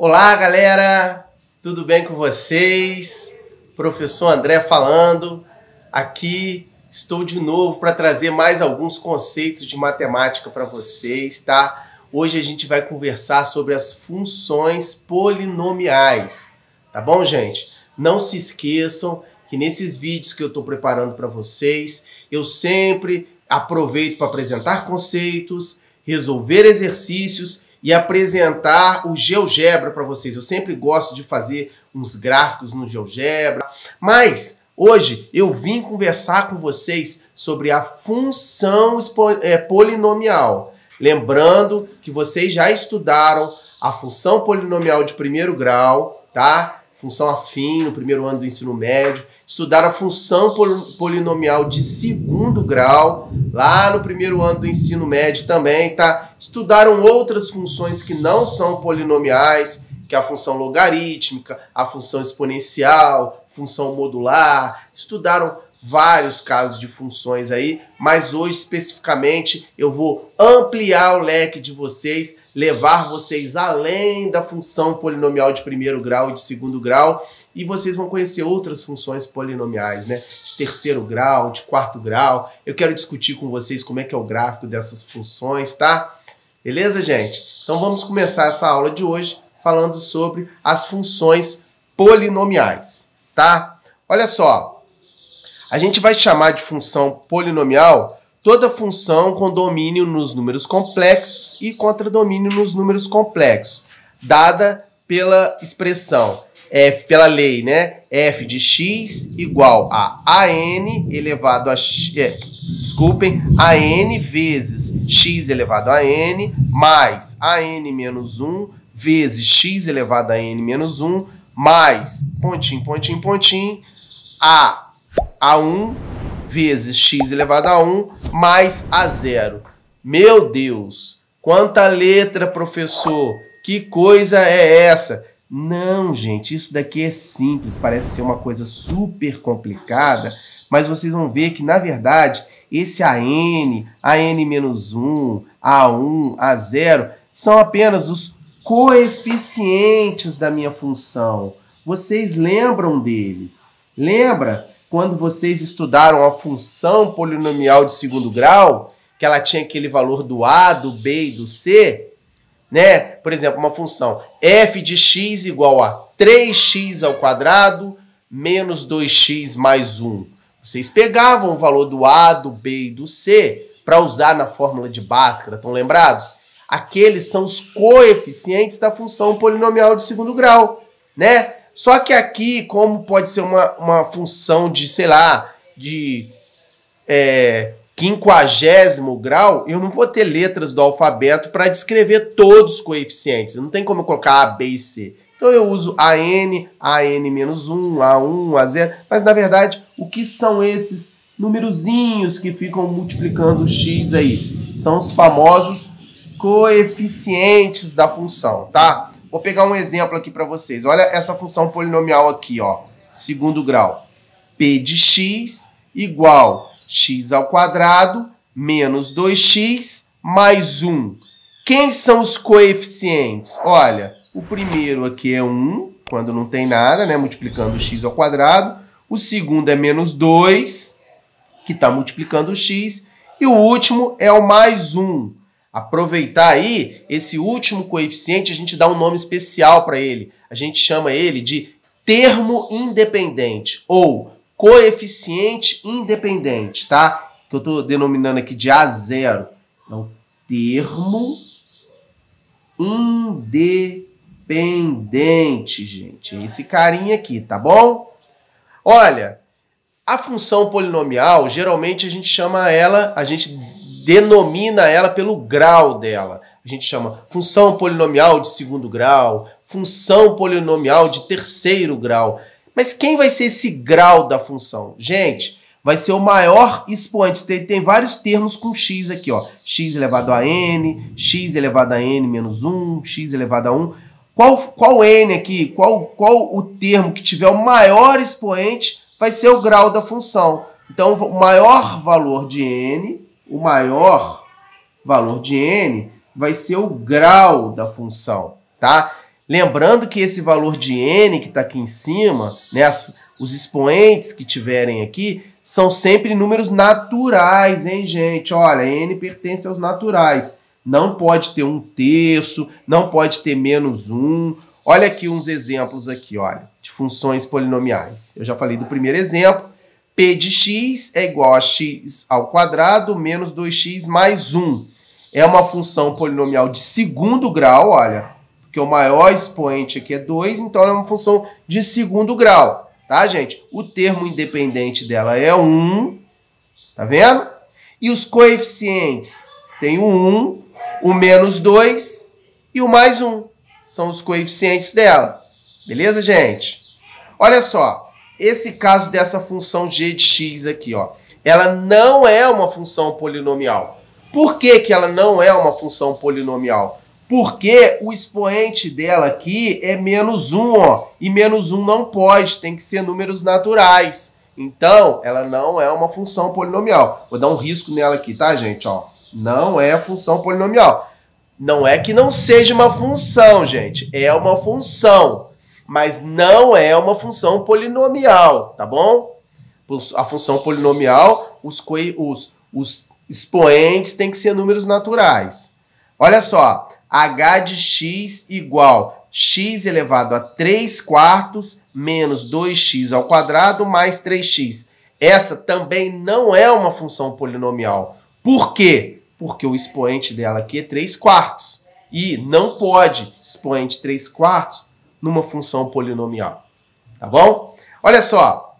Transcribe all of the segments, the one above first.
Olá, galera! Tudo bem com vocês? Professor André falando. Aqui estou de novo para trazer mais alguns conceitos de matemática para vocês, tá? Hoje a gente vai conversar sobre as funções polinomiais, tá bom, gente? Não se esqueçam que nesses vídeos que eu estou preparando para vocês, eu sempre aproveito para apresentar conceitos, resolver exercícios e apresentar o GeoGebra para vocês. Eu sempre gosto de fazer uns gráficos no GeoGebra, mas hoje eu vim conversar com vocês sobre a função polinomial. Lembrando que vocês já estudaram a função polinomial de primeiro grau, tá? Função afim no primeiro ano do ensino médio. Estudaram a função polinomial de segundo grau, lá no primeiro ano do ensino médio também, tá? Estudaram outras funções que não são polinomiais, que é a função logarítmica, a função exponencial, função modular. Estudaram vários casos de funções aí, mas hoje especificamente eu vou ampliar o leque de vocês, levar vocês além da função polinomial de primeiro grau e de segundo grau, e vocês vão conhecer outras funções polinomiais, né? De terceiro grau, de quarto grau. Eu quero discutir com vocês como é que é o gráfico dessas funções, tá? Beleza, gente? Então vamos começar essa aula de hoje falando sobre as funções polinomiais, tá? Olha só, a gente vai chamar de função polinomial toda função com domínio nos números complexos e contradomínio nos números complexos, dada pela expressão pela lei, né? F de x igual a an elevado a an vezes x elevado a n mais an menos 1 vezes x elevado a n menos 1 mais pontinho, pontinho, pontinho, a1 vezes x elevado a 1 mais a0. Meu Deus, quanta letra, professor! Que coisa é essa? Não, gente, isso daqui é simples, parece ser uma coisa super complicada, mas vocês vão ver que, na verdade, esse an menos 1, a1, a0, são apenas os coeficientes da minha função. Vocês lembram deles? Lembra quando vocês estudaram a função polinomial de segundo grau, que ela tinha aquele valor do a, do b e do c? Né? Por exemplo, uma função f de x igual a 3x ao quadrado menos 2x mais 1. Vocês pegavam o valor do a, do b e do c para usar na fórmula de Bhaskara, estão lembrados? Aqueles são os coeficientes da função polinomial de segundo grau, né? Só que aqui, como pode ser uma função de, sei lá, de 50º grau, eu não vou ter letras do alfabeto para descrever todos os coeficientes. Não tem como eu colocar A, B e C. Então eu uso an menos 1, A1, A0. Mas, na verdade, o que são esses numerozinhos que ficam multiplicando o x aí? São os famosos coeficientes da função, tá? Vou pegar um exemplo aqui para vocês. Olha essa função polinomial aqui, ó. Segundo grau. P de x igual x ao quadrado menos 2x mais 1. Quem são os coeficientes? Olha, o primeiro aqui é 1, quando não tem nada, né? Multiplicando x ao quadrado. O segundo é menos 2, que está multiplicando o x. E o último é o mais 1. Aproveitar aí, esse último coeficiente, a gente dá um nome especial para ele. A gente chama ele de termo independente, ou coeficiente independente, tá? Que eu estou denominando aqui de A0. Então, termo independente, gente. Esse carinha aqui, tá bom? Olha, a função polinomial, geralmente a gente chama ela, a gente denomina ela pelo grau dela. A gente chama função polinomial de segundo grau, função polinomial de terceiro grau. Mas quem vai ser esse grau da função? Gente, vai ser o maior expoente. Tem vários termos com x aqui, ó. X elevado a n, x elevado a n menos 1, x elevado a 1. Qual n aqui? Qual o termo que tiver o maior expoente vai ser o grau da função. Então, o maior valor de n vai ser o grau da função, tá? Lembrando que esse valor de n que está aqui em cima, né, os expoentes que tiverem aqui, são sempre números naturais, hein, gente? Olha, n pertence aos naturais. Não pode ter 1/3, não pode ter -1. Olha aqui uns exemplos aqui, olha, de funções polinomiais. Eu já falei do primeiro exemplo. P de x é igual a x ao quadrado menos 2x mais 1. É uma função polinomial de segundo grau, olha, porque o maior expoente aqui é 2, então ela é uma função de segundo grau, tá, gente? O termo independente dela é 1, tá vendo? E os coeficientes tem o 1, o -2 e o mais 1. São os coeficientes dela. Beleza, gente? Olha só, esse caso dessa função g de x aqui, ó, ela não é uma função polinomial. Por que que ela não é uma função polinomial? Porque o expoente dela aqui é -1, ó, e -1 não pode, tem que ser números naturais. Então, ela não é uma função polinomial. Vou dar um risco nela aqui, tá, gente? Ó, não é função polinomial. Não é que não seja uma função, gente. É uma função, mas não é uma função polinomial, tá bom? A função polinomial, os expoentes têm que ser números naturais. Olha só, h de x igual x elevado a 3/4 menos 2x ao quadrado mais 3x. Essa também não é uma função polinomial. Por quê? Porque o expoente dela aqui é 3/4. E não pode expoente 3/4 numa função polinomial. Tá bom? Olha só.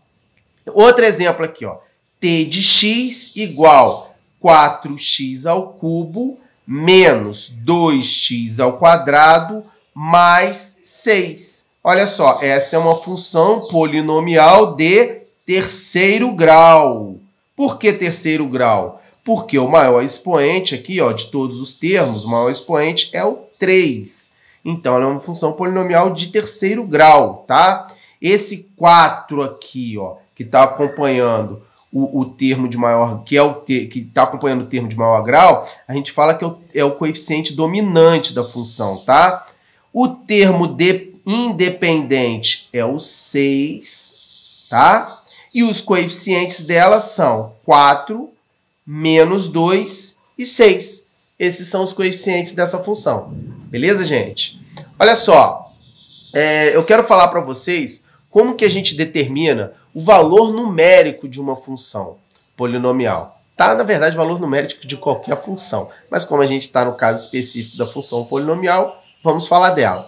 Outro exemplo aqui, ó. T de x igual 4x ao cubo menos 2x ao quadrado mais 6. Olha só, essa é uma função polinomial de terceiro grau. Por que terceiro grau? Porque o maior expoente aqui, ó, de todos os termos, o maior expoente é o 3. Então, ela é uma função polinomial de terceiro grau, tá? Esse 4 aqui, ó, que está acompanhando o termo de maior, que está acompanhando o termo de maior grau, a gente fala que é o coeficiente dominante da função, tá? O termo independente é o 6, tá? E os coeficientes dela são 4, -2 e 6. Esses são os coeficientes dessa função. Beleza, gente? Olha só, eu quero falar para vocês como que a gente determina o valor numérico de uma função polinomial. Tá, na verdade, valor numérico de qualquer função. Mas como a gente está no caso específico da função polinomial, vamos falar dela.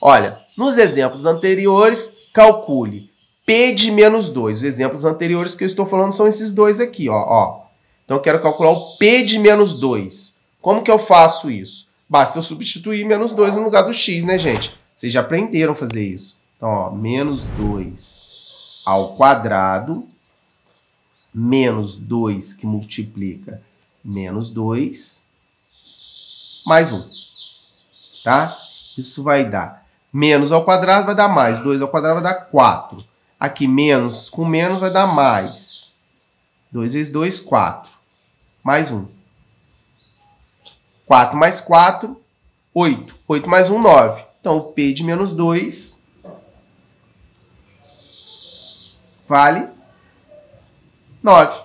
Olha, nos exemplos anteriores, calcule P de -2. Os exemplos anteriores que eu estou falando são esses dois aqui, ó. Então, eu quero calcular o P de -2. Como que eu faço isso? Basta eu substituir -2 no lugar do x, né, gente? Vocês já aprenderam a fazer isso. Então, ó, -2 ao quadrado, menos 2 que multiplica -2, mais 1. Tá? Isso vai dar menos ao quadrado vai dar mais. 2 ao quadrado vai dar 4. Aqui, menos com menos vai dar mais. 2 vezes 2, 4. Mais 1. 4 mais 4, 8. 8 mais 1, 9. Então, o P de -2 vale 9.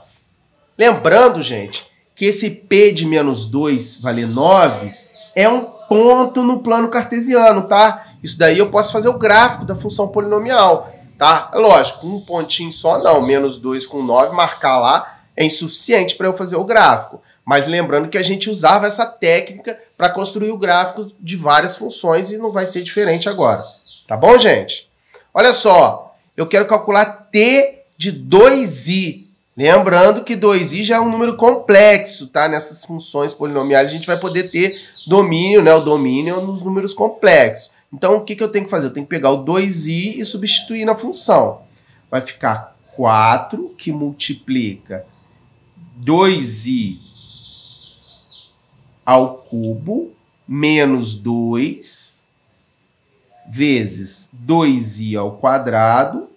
Lembrando, gente, que esse P de -2 valer 9 é um ponto no plano cartesiano, tá? Isso daí eu posso fazer o gráfico da função polinomial, tá? Lógico, um pontinho só não, -2 com 9, marcar lá é insuficiente para eu fazer o gráfico. Mas lembrando que a gente usava essa técnica para construir o gráfico de várias funções e não vai ser diferente agora. Tá bom, gente? Olha só, eu quero calcular T de 2i. Lembrando que 2i já é um número complexo, tá? Nessas funções polinomiais a gente vai poder ter domínio, né? O domínio nos números complexos. Então, o que eu tenho que fazer? Eu tenho que pegar o 2i e substituir na função. Vai ficar 4 que multiplica 2i ao cubo menos 2 vezes 2i ao quadrado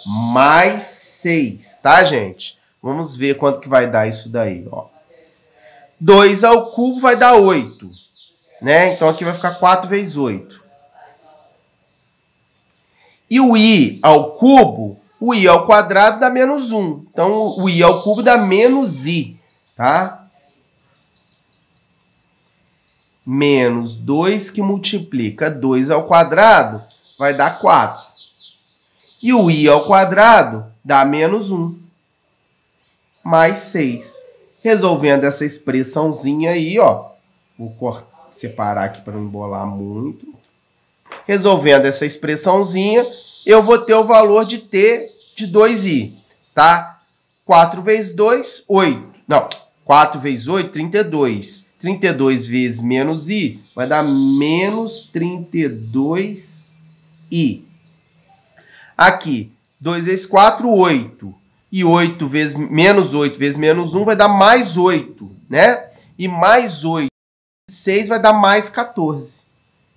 mais 6, tá, gente? Vamos ver quanto que vai dar isso daí, ó. 2 ao cubo vai dar 8. né? Então aqui vai ficar 4 vezes 8. E o i ao cubo, o i ao quadrado dá menos 1. Então o i ao cubo dá menos i, tá? Menos 2 que multiplica 2 ao quadrado vai dar 4. E o i ao quadrado dá menos 1. Mais 6. Resolvendo essa expressãozinha aí, ó. Vou separar aqui para não embolar muito. Resolvendo essa expressãozinha, eu vou ter o valor de t de 2i, tá? 4 vezes 2, 8. Não, 4 vezes 8, 32. 32 vezes menos i vai dar menos 32i. Aqui, 2 vezes 4, 8. E 8 vezes menos 1 vai dar mais 8, né? E mais 8 vezes 6 vai dar mais 14.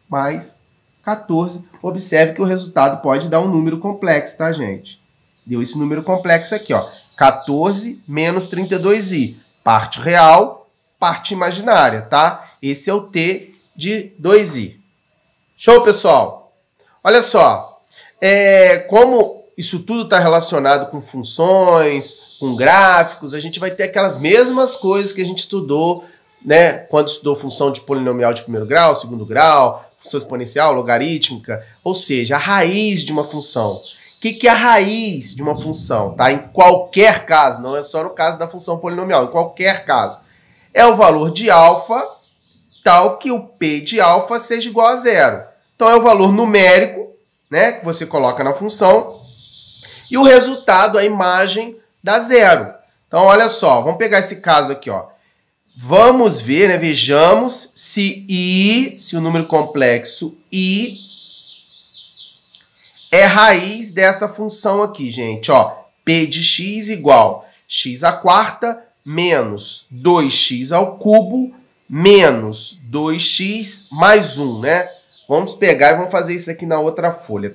Mais 14. Observe que o resultado pode dar um número complexo, tá, gente? Deu esse número complexo aqui, ó. 14 menos 32i. Parte real, parte imaginária, tá? Esse é o t de 2i. Show, pessoal? Olha só. Como isso tudo está relacionado com funções, com gráficos, a gente vai ter aquelas mesmas coisas que a gente estudou, né, quando estudou função de polinomial de primeiro grau, segundo grau, função exponencial, logarítmica, ou seja, a raiz de uma função. O que é a raiz de uma função? Tá? Em qualquer caso, não é só no caso da função polinomial, em qualquer caso. É o valor de alfa, tal que o p de alfa seja igual a 0. Então é o valor numérico, né, que você coloca na função, e o resultado, a imagem, dá 0. Então, olha só, vamos pegar esse caso aqui, ó. Vamos ver, né, vejamos se o número complexo i é raiz dessa função aqui, gente, ó. P de x igual x à quarta menos 2x ao cubo menos 2x mais 1, né? Vamos pegar e vamos fazer isso aqui na outra folha, tá?